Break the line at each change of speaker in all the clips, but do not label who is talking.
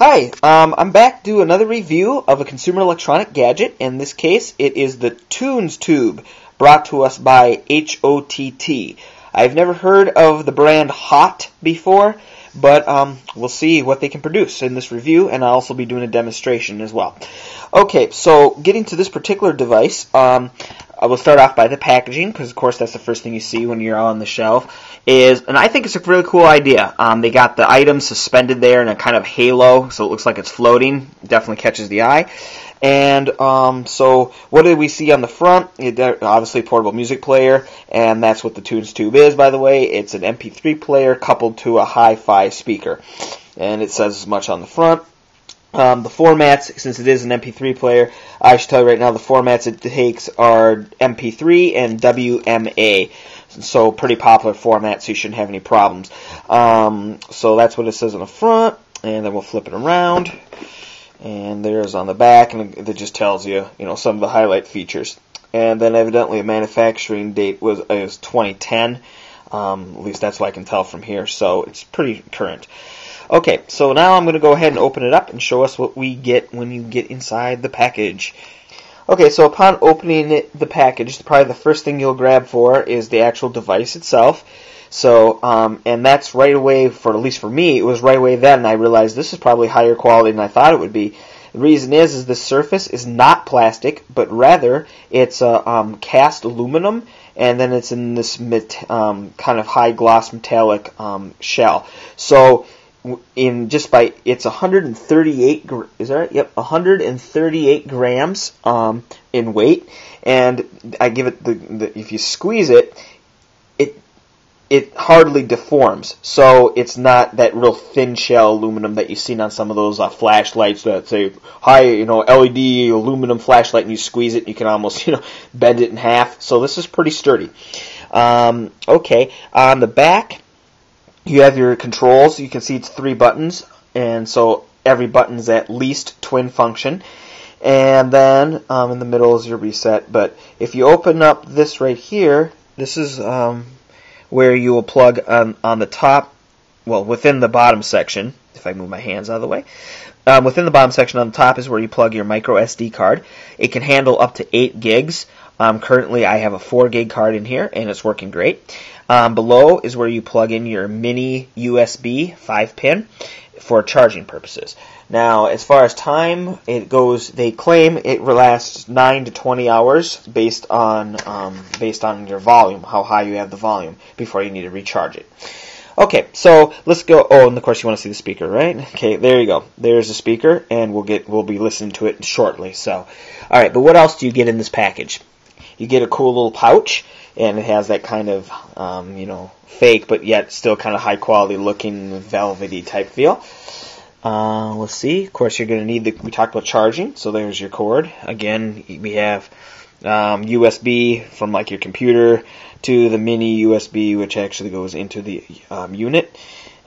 Hi, I'm back to do another review of a consumer electronic gadget. In this case, it is the Tunes Tube, brought to us by HOTT. I've never heard of the brand HOTT before, but we'll see what they can produce in this review, and I'll also be doing a demonstration as well. Okay, so getting to this particular device, I will start off by the packaging, because of course that's the first thing you see when you're on the shelf. And I think it's a really cool idea. They got the items suspended there in a kind of halo, so it looks like it's floating. It definitely catches the eye. And so what do we see on the front? Obviously a portable music player, and that's what the Tunes Tube is, by the way. It's an MP3 player coupled to a hi-fi speaker. And it says as much on the front. The formats, since it is an MP3 player, I should tell you right now the formats it takes are MP3 and WMA. So pretty popular format, so you shouldn't have any problems. So that's what it says on the front, and then we'll flip it around. And there's on the back, and it just tells you, some of the highlight features. And then evidently a manufacturing date was 2010. At least that's what I can tell from here, so it's pretty current. Okay, so now I'm going to go ahead and open it up and show us what we get when you get inside the package. Okay, so upon opening the package, probably the first thing you'll grab for is the actual device itself. So, and that's right away, at least for me, it was right away then I realized this is probably higher quality than I thought it would be. The reason is the surface is not plastic, but rather it's cast aluminum, and then it's in this kind of high gloss metallic shell. So it's 138 is that right? Yep, 138 grams in weight, and I give it if you squeeze it hardly deforms, so it's not that real thin shell aluminum that you've seen on some of those flashlights that say high, LED aluminum flashlight, and you squeeze it, and you can almost bend it in half. So this is pretty sturdy. Okay, on the back you have your controls. You can see it's 3 buttons, and so every button is at least twin function. And then in the middle is your reset. But if you open up this right here, this is where you will plug on the top, well, within the bottom section, if I move my hands out of the way. Within the bottom section on the top is where you plug your micro SD card. It can handle up to 8 gigs. Currently I have a 4 gig card in here, and it's working great. Below is where you plug in your mini USB 5-pin for charging purposes. Now, as far as time it goes, they claim it lasts 9 to 20 hours based on your volume, how high you have the volume before you need to recharge it. Okay, so let's go. Oh, and of course you want to see the speaker, right? Okay, there you go. There's the speaker, and we'll be listening to it shortly. So, all right, but what else do you get in this package? You get a cool little pouch, and it has that kind of, fake, but yet still kind of high quality looking velvety type feel. Let's see. Of course, you're going to need we talked about charging, so there's your cord. Again, we have USB from like your computer to the mini USB, which actually goes into the unit.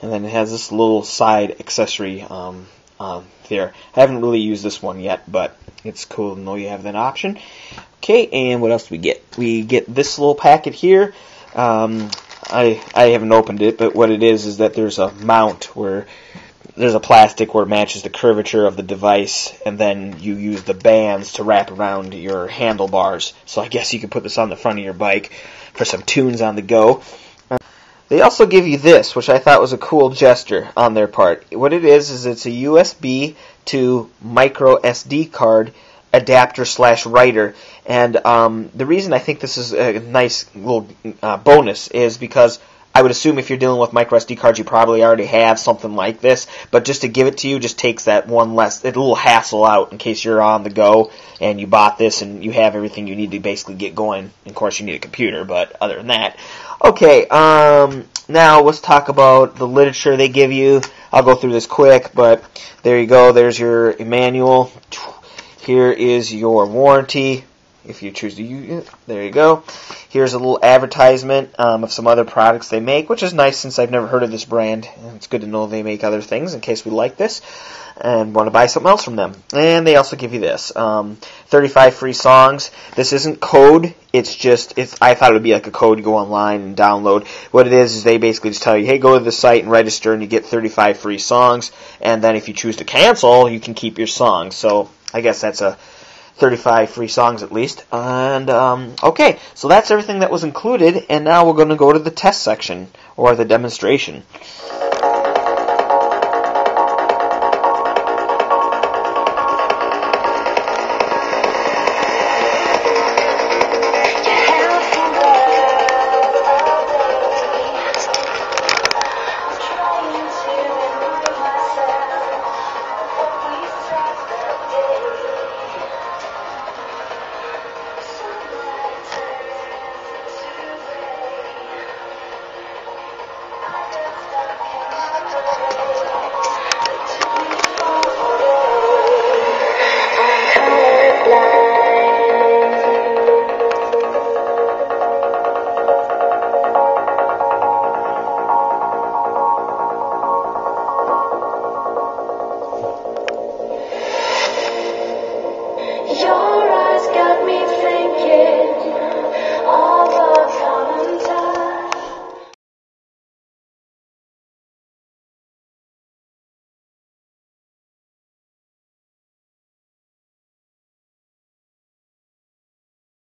And then it has this little side accessory there. I haven't really used this one yet, but it's cool to know you have that option. Okay, and what else do we get? We get this little packet here. I haven't opened it, but what it is that there's a mount where there's a plastic where it matches the curvature of the device, and then you use the bands to wrap around your handlebars. So I guess you could put this on the front of your bike for some tunes on the go. They also give you this, which I thought was a cool gesture on their part. What it is it's a USB to micro SD card adapter / writer, and the reason I think this is a nice little bonus is because I would assume if you're dealing with micro SD cards, you probably already have something like this, but just to give it to you just takes that one less, a little hassle out in case you're on the go and you bought this and you have everything you need to basically get going. Of course, you need a computer, but other than that. Okay, now let's talk about the literature they give you. I'll go through this quick, but there you go. There's your manual. Here is your warranty. if you choose to use it. There you go. Here's a little advertisement of some other products they make, which is nice since I've never heard of this brand. It's good to know they make other things in case we like this and want to buy something else from them. And they also give you this, 35 free songs. This isn't code. It's just, I thought it would be like a code you go online and download. What it is they basically just tell you, hey, go to the site and register and you get 35 free songs. And then if you choose to cancel, you can keep your songs. So I guess that's a 35 free songs at least. And, okay, so that's everything that was included. And now we're going to go to the test section or the demonstration.